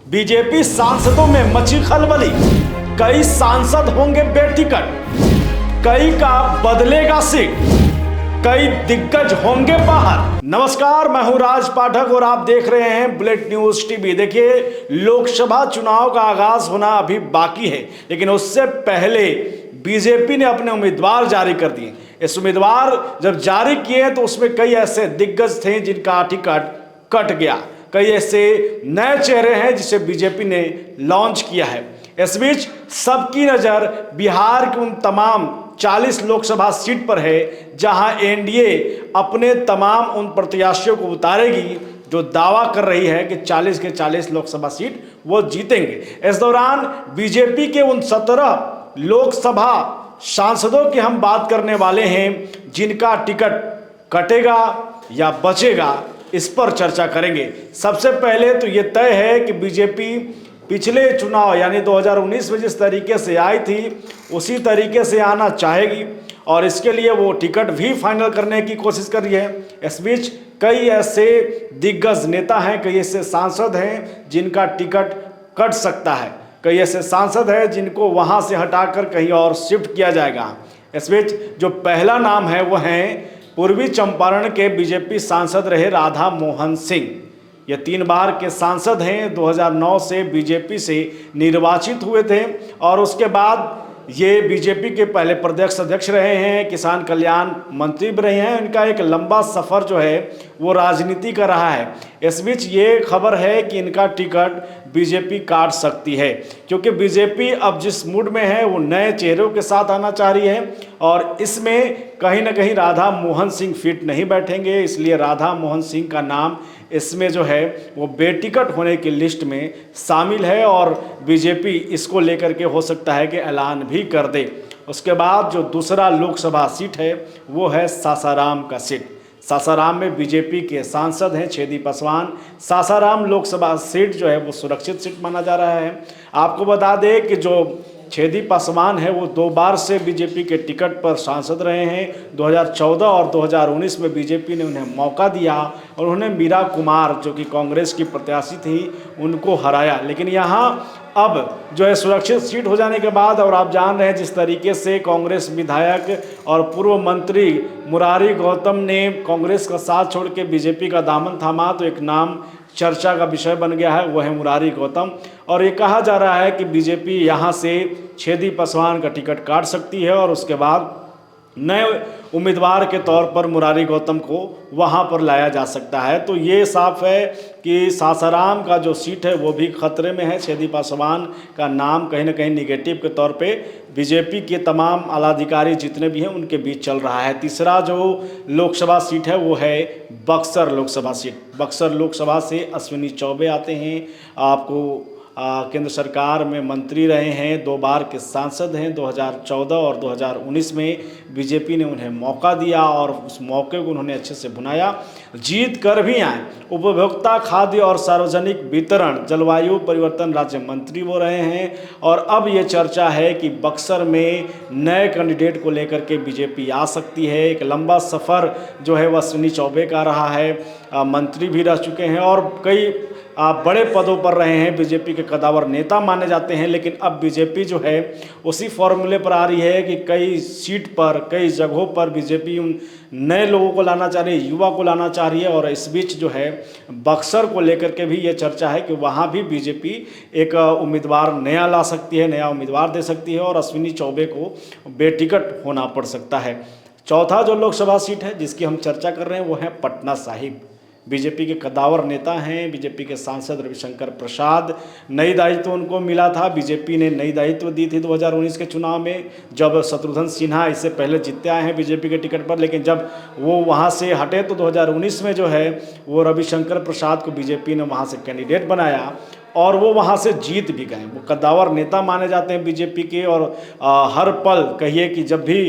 BJP सांसदों में मची खलबली, कई सांसद होंगे बेटिकट, कई का बदलेगा सीट, कई दिग्गज होंगे बाहर। नमस्कार, मैं हूं राज पाठक और आप देख रहे हैं बुलेट न्यूज टीवी। देखिए, लोकसभा चुनाव का आगाज होना अभी बाकी है, लेकिन उससे पहले बीजेपी ने अपने उम्मीदवार जारी कर दिए। इस उम्मीदवार जब जारी किए तो उसमें कई ऐसे दिग्गज थे जिनका टिकट कट गया, कई ऐसे नए चेहरे हैं जिसे बीजेपी ने लॉन्च किया है। इस बीच सबकी नजर बिहार के उन तमाम 40 लोकसभा सीट पर है जहां एनडीए अपने तमाम उन प्रत्याशियों को उतारेगी जो दावा कर रही है कि 40 के 40 लोकसभा सीट वो जीतेंगे। इस दौरान बीजेपी के उन 17 लोकसभा सांसदों की हम बात करने वाले हैं जिनका टिकट कटेगा या बचेगा, इस पर चर्चा करेंगे। सबसे पहले तो ये तय है कि बीजेपी पिछले चुनाव यानी 2019 में जिस तरीके से आई थी उसी तरीके से आना चाहेगी और इसके लिए वो टिकट भी फाइनल करने की कोशिश कर रही है। इस बीच कई ऐसे दिग्गज नेता हैं, कई ऐसे सांसद हैं जिनका टिकट कट सकता है, कई ऐसे सांसद हैं जिनको वहां से हटाकर कहीं और शिफ्ट किया जाएगा। इस बीच जो पहला नाम है वो है पूर्वी चंपारण के बीजेपी सांसद रहे राधा मोहन सिंह। ये 3 बार के सांसद हैं, 2009 से बीजेपी से निर्वाचित हुए थे और उसके बाद ये बीजेपी के पहले प्रदेश अध्यक्ष रहे हैं, किसान कल्याण मंत्री भी रहे हैं। इनका एक लंबा सफ़र जो है वो राजनीति का रहा है। इस बीच ये खबर है कि इनका टिकट बीजेपी काट सकती है, क्योंकि बीजेपी अब जिस मूड में है वो नए चेहरों के साथ आना चाह रही है और इसमें कहीं ना कहीं राधा मोहन सिंह फिट नहीं बैठेंगे। इसलिए राधा मोहन सिंह का नाम इसमें जो है वो बेटिकट होने की लिस्ट में शामिल है और बीजेपी इसको लेकर के हो सकता है कि ऐलान भी कर दे। उसके बाद जो दूसरा लोकसभा सीट है वो है सासाराम का सीट। सासाराम में बीजेपी के सांसद हैं छेदी पासवान। सासाराम लोकसभा सीट जो है वो सुरक्षित सीट माना जा रहा है। आपको बता दें कि जो छेदी पासवान है वो 2 बार से बीजेपी के टिकट पर सांसद रहे हैं। 2014 और 2019 में बीजेपी ने उन्हें मौका दिया और उन्होंने मीरा कुमार जो कि कांग्रेस की प्रत्याशी थी उनको हराया। लेकिन यहाँ अब जो है सुरक्षित सीट हो जाने के बाद, और आप जान रहे हैं जिस तरीके से कांग्रेस विधायक और पूर्व मंत्री मुरारी गौतम ने कांग्रेस का साथ छोड़ के बीजेपी का दामन थामा, तो एक नाम चर्चा का विषय बन गया है, वो है मुरारी गौतम। और ये कहा जा रहा है कि बीजेपी यहाँ से छेदी पासवान का टिकट काट सकती है और उसके बाद नए उम्मीदवार के तौर पर मुरारी गौतम को वहाँ पर लाया जा सकता है। तो ये साफ है कि सासाराम का जो सीट है वो भी खतरे में है। छेदी पासवान का नाम कहीं ना कहीं निगेटिव के तौर पे बीजेपी के तमाम आलाधिकारी जितने भी हैं उनके बीच चल रहा है। तीसरा जो लोकसभा सीट है वो है बक्सर लोकसभा सीट। बक्सर लोकसभा से अश्विनी चौबे आते हैं। आपको केंद्र सरकार में मंत्री रहे हैं, 2 बार के सांसद हैं। 2014 और 2019 में बीजेपी ने उन्हें मौका दिया और उस मौके को उन्होंने अच्छे से भुनाया, जीत कर भी आए। उपभोक्ता खाद्य और सार्वजनिक वितरण जलवायु परिवर्तन राज्य मंत्री वो रहे हैं और अब ये चर्चा है कि बक्सर में नए कैंडिडेट को लेकर के बीजेपी आ सकती है। एक लंबा सफ़र जो है वह अश्विनी चौबे का रहा है, मंत्री भी रह चुके हैं और कई बड़े पदों पर रहे हैं, बीजेपी के कदावर नेता माने जाते हैं। लेकिन अब बीजेपी जो है उसी फॉर्मूले पर आ रही है कि कई सीट पर, कई जगहों पर बीजेपी उन नए लोगों को लाना चाह रही है, युवा को लाना चाह रही है। और इस बीच जो है बक्सर को लेकर के भी ये चर्चा है कि वहाँ भी बीजेपी एक उम्मीदवार नया ला सकती है, नया उम्मीदवार दे सकती है और अश्विनी चौबे को बेटिकट होना पड़ सकता है। चौथा जो लोकसभा सीट है जिसकी हम चर्चा कर रहे हैं वो है पटना साहिब। बीजेपी के कदावर नेता हैं, बीजेपी के सांसद रविशंकर प्रसाद। नई दायित्व उनको मिला था, बीजेपी ने नई दायित्व दी थी 2019 के चुनाव में, जब शत्रुघ्न सिन्हा इससे पहले जीतते आए हैं बीजेपी के टिकट पर। लेकिन जब वो वहाँ से हटे तो 2019 में जो है वो रविशंकर प्रसाद को बीजेपी ने वहाँ से कैंडिडेट बनाया और वो वहाँ से जीत भी गए। वो कद्दावर नेता माने जाते हैं बीजेपी के और हर पल कहिए कि जब भी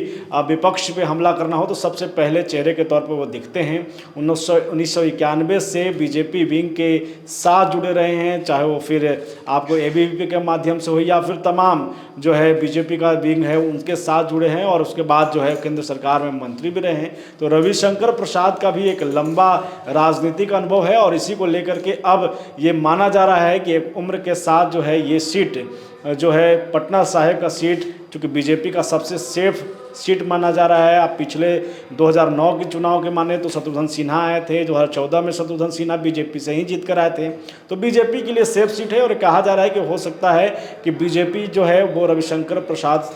विपक्ष पे हमला करना हो तो सबसे पहले चेहरे के तौर पे वो दिखते हैं। 1991 से बीजेपी विंग के साथ जुड़े रहे हैं, चाहे वो फिर आपको एबीवीपी के माध्यम से हो या फिर तमाम जो है बीजेपी का विंग है उनके साथ जुड़े हैं और उसके बाद जो है केंद्र सरकार में मंत्री भी रहे हैं। तो रविशंकर प्रसाद का भी एक लंबा राजनीतिक अनुभव है और इसी को लेकर के अब ये माना जा रहा है कि एक उम्र के साथ जो है ये सीट जो है पटना साहिब का सीट, चूँकि बीजेपी का सबसे सेफ सीट माना जा रहा है। आप पिछले 2009 के चुनाव के माने तो शत्रुघ्न सिन्हा आए थे, 2014 में शत्रुघ्न सिन्हा बीजेपी से ही जीत कर आए थे, तो बीजेपी के लिए सेफ सीट है। और कहा जा रहा है कि हो सकता है कि बीजेपी जो है वो रविशंकर प्रसाद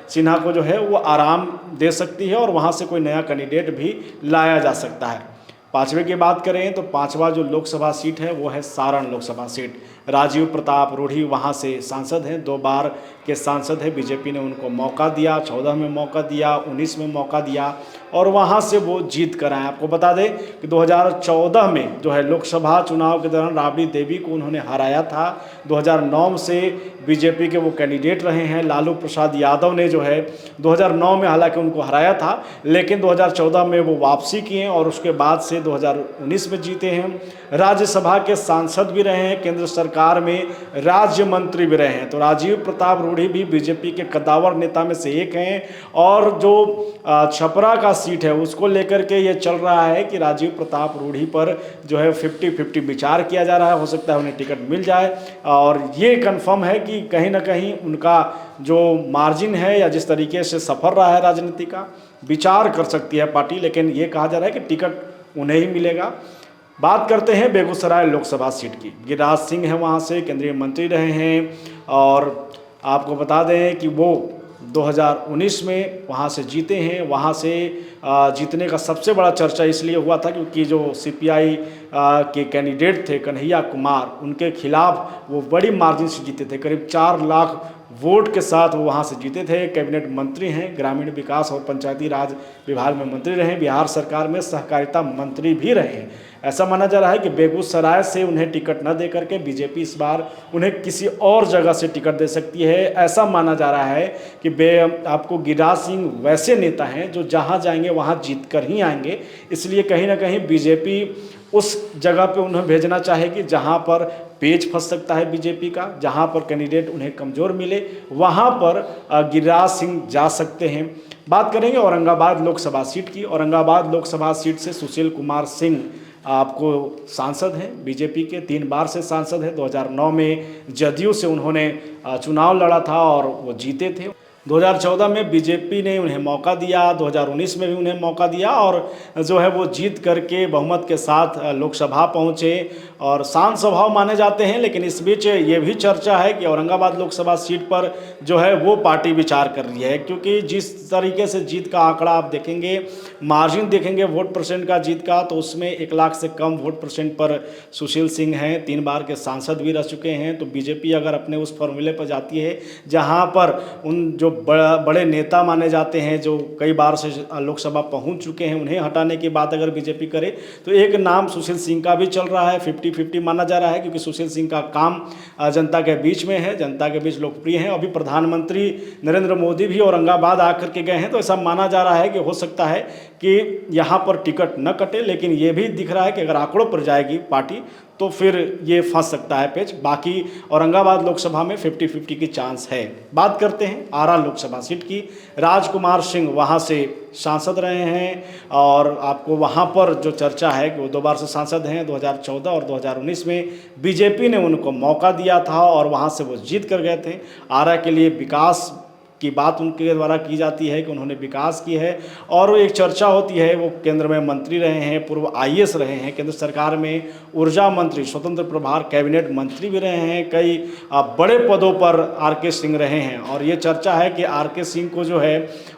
सिन्हा को जो है वो आराम दे सकती है और वहाँ से कोई नया कैंडिडेट भी लाया जा सकता है। पाँचवें की बात करें तो पाँचवा जो लोकसभा सीट है वो है सारण लोकसभा सीट। राजीव प्रताप रूढ़ी वहाँ से सांसद हैं, 2 बार के सांसद हैं। बीजेपी ने उनको मौका दिया, 14 में मौका दिया, 19 में मौका दिया और वहाँ से वो जीत कर आए। आपको बता दें कि 2014 में जो है लोकसभा चुनाव के दौरान राबड़ी देवी को उन्होंने हराया था। 2009 से बीजेपी के वो कैंडिडेट रहे हैं। लालू प्रसाद यादव ने जो है 2009 में हालांकि उनको हराया था, लेकिन 2014 में वो वापसी किए और उसके बाद से 2019 में जीते हैं। राज्यसभा के सांसद भी रहे हैं, केंद्र सरकार में राज्य मंत्री भी रहे हैं। तो राजीव प्रताप रूढ़ी भी बीजेपी के कद्दावर नेता में से एक हैं। और जो छपरा का सीट है उसको लेकर के ये चल रहा है कि राजीव प्रताप रूढ़ी पर जो है 50-50 विचार किया जा रहा है। हो सकता है उन्हें टिकट मिल जाए और ये कंफर्म है कि कहीं ना कहीं उनका जो मार्जिन है या जिस तरीके से सफ़र रहा है राजनीति का, विचार कर सकती है पार्टी, लेकिन ये कहा जा रहा है कि टिकट उन्हें ही मिलेगा। बात करते हैं बेगूसराय लोकसभा सीट की। गिरिराज सिंह हैं वहाँ से, केंद्रीय मंत्री रहे हैं और आपको बता दें कि वो 2019 में वहाँ से जीते हैं। वहाँ से जीतने का सबसे बड़ा चर्चा इसलिए हुआ था क्योंकि जो सीपीआई के कैंडिडेट थे कन्हैया कुमार, उनके खिलाफ वो बड़ी मार्जिन से जीते थे। करीब 4 लाख वोट के साथ वो वहाँ से जीते थे। कैबिनेट मंत्री हैं, ग्रामीण विकास और पंचायती राज विभाग में मंत्री रहे, बिहार सरकार में सहकारिता मंत्री भी रहे हैं। ऐसा माना जा रहा है कि बेगूसराय से उन्हें टिकट न दे करके बीजेपी इस बार उन्हें किसी और जगह से टिकट दे सकती है। ऐसा माना जा रहा है कि आपको गिरिराज सिंह वैसे नेता हैं जो जहाँ जाएंगे वहाँ जीत कर ही आएंगे, इसलिए कहीं ना कहीं बीजेपी उस जगह पे उन्हें भेजना चाहेगी जहाँ पर पेच फंस सकता है बीजेपी का, जहाँ पर कैंडिडेट उन्हें कमज़ोर मिले, वहाँ पर गिरिराज सिंह जा सकते हैं। बात करेंगे औरंगाबाद लोकसभा सीट की। औरंगाबाद लोकसभा सीट से सुशील कुमार सिंह आपको सांसद हैं, बीजेपी के 3 बार से सांसद हैं। 2009 में जदयू से उन्होंने चुनाव लड़ा था और वो जीते थे। 2014 में बीजेपी ने उन्हें मौका दिया, 2019 में भी उन्हें मौका दिया और जो है वो जीत करके बहुमत के साथ लोकसभा पहुंचे और शांत स्वभाव माने जाते हैं। लेकिन इस बीच ये भी चर्चा है कि औरंगाबाद लोकसभा सीट पर जो है वो पार्टी विचार कर रही है, क्योंकि जिस तरीके से जीत का आंकड़ा आप देखेंगे, मार्जिन देखेंगे वोट परसेंट का जीत का, तो उसमें 1 लाख से कम वोट परसेंट पर सुशील सिंह हैं, 3 बार के सांसद भी रह चुके हैं। तो बीजेपी अगर अपने उस फॉर्मूले पर जाती है जहाँ पर उन जो बड़े नेता माने जाते हैं जो कई बार से लोकसभा पहुंच चुके हैं, उन्हें हटाने की बात अगर बीजेपी करे तो एक नाम सुशील सिंह का भी चल रहा है। 50-50 माना जा रहा है क्योंकि सुशील सिंह का काम जनता के बीच में है, जनता के बीच लोकप्रिय हैं। अभी प्रधानमंत्री नरेंद्र मोदी भी औरंगाबाद आकर के गए हैं, तो ऐसा माना जा रहा है कि हो सकता है कि यहाँ पर टिकट न कटे। लेकिन ये भी दिख रहा है कि अगर आंकड़ों पर जाएगी पार्टी तो फिर ये फंस सकता है पेच। बाकी औरंगाबाद लोकसभा में 50-50 की चांस है। बात करते हैं आरा लोकसभा सीट की। राजकुमार सिंह वहाँ से सांसद रहे हैं और आपको वहाँ पर जो चर्चा है कि वो 2 बार से सांसद हैं। 2014 और 2019 में बीजेपी ने उनको मौका दिया था और वहाँ से वो जीत कर गए थे। आरा के लिए विकास की बात उनके द्वारा की जाती है कि उन्होंने विकास की है और एक चर्चा होती है वो केंद्र में मंत्री रहे हैं, पूर्व आईएएस रहे हैं, केंद्र सरकार में ऊर्जा मंत्री, स्वतंत्र प्रभार कैबिनेट मंत्री भी रहे हैं, कई बड़े पदों पर आर.के. सिंह रहे हैं। और ये चर्चा है कि आर.के. सिंह को जो है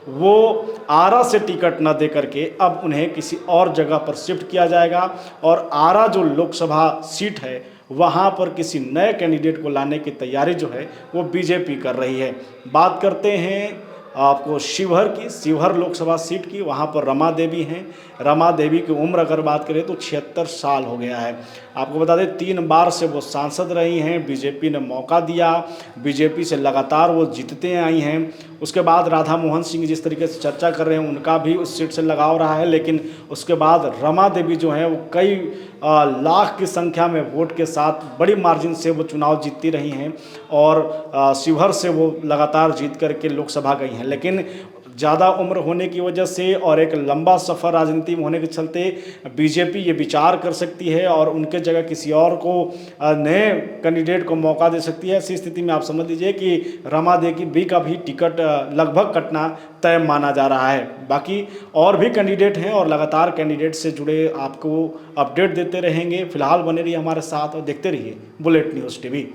वो आरा से टिकट न दे करके अब उन्हें किसी और जगह पर शिफ्ट किया जाएगा और आरा जो लोकसभा सीट है वहाँ पर किसी नए कैंडिडेट को लाने की तैयारी जो है वो बीजेपी कर रही है। बात करते हैं आपको शिवहर की, शिवहर लोकसभा सीट की। वहाँ पर रमा देवी हैं। रमा देवी की उम्र अगर बात करें तो 76 साल हो गया है। आपको बता दें 3 बार से वो सांसद रही हैं, बीजेपी ने मौका दिया, बीजेपी से लगातार वो जीतते आई हैं। उसके बाद राधा मोहन सिंह जिस तरीके से चर्चा कर रहे हैं उनका भी उस सीट से लगाव रहा है, लेकिन उसके बाद रमा देवी जो हैं वो कई लाख की संख्या में वोट के साथ बड़ी मार्जिन से वो चुनाव जीतती रही हैं और शिवहर से वो लगातार जीत करके लोकसभा गई हैं। लेकिन ज़्यादा उम्र होने की वजह से और एक लंबा सफ़र राजनीति में होने के चलते बीजेपी ये विचार कर सकती है और उनके जगह किसी और को नए कैंडिडेट को मौका दे सकती है। ऐसी स्थिति में आप समझ लीजिए कि रमा देवी का भी टिकट लगभग कटना तय माना जा रहा है। बाकी और भी कैंडिडेट हैं और लगातार कैंडिडेट से जुड़े आपको अपडेट देते रहेंगे। फिलहाल बने रहिए हमारे साथ और देखते रहिए बुलेट न्यूज़ टीवी।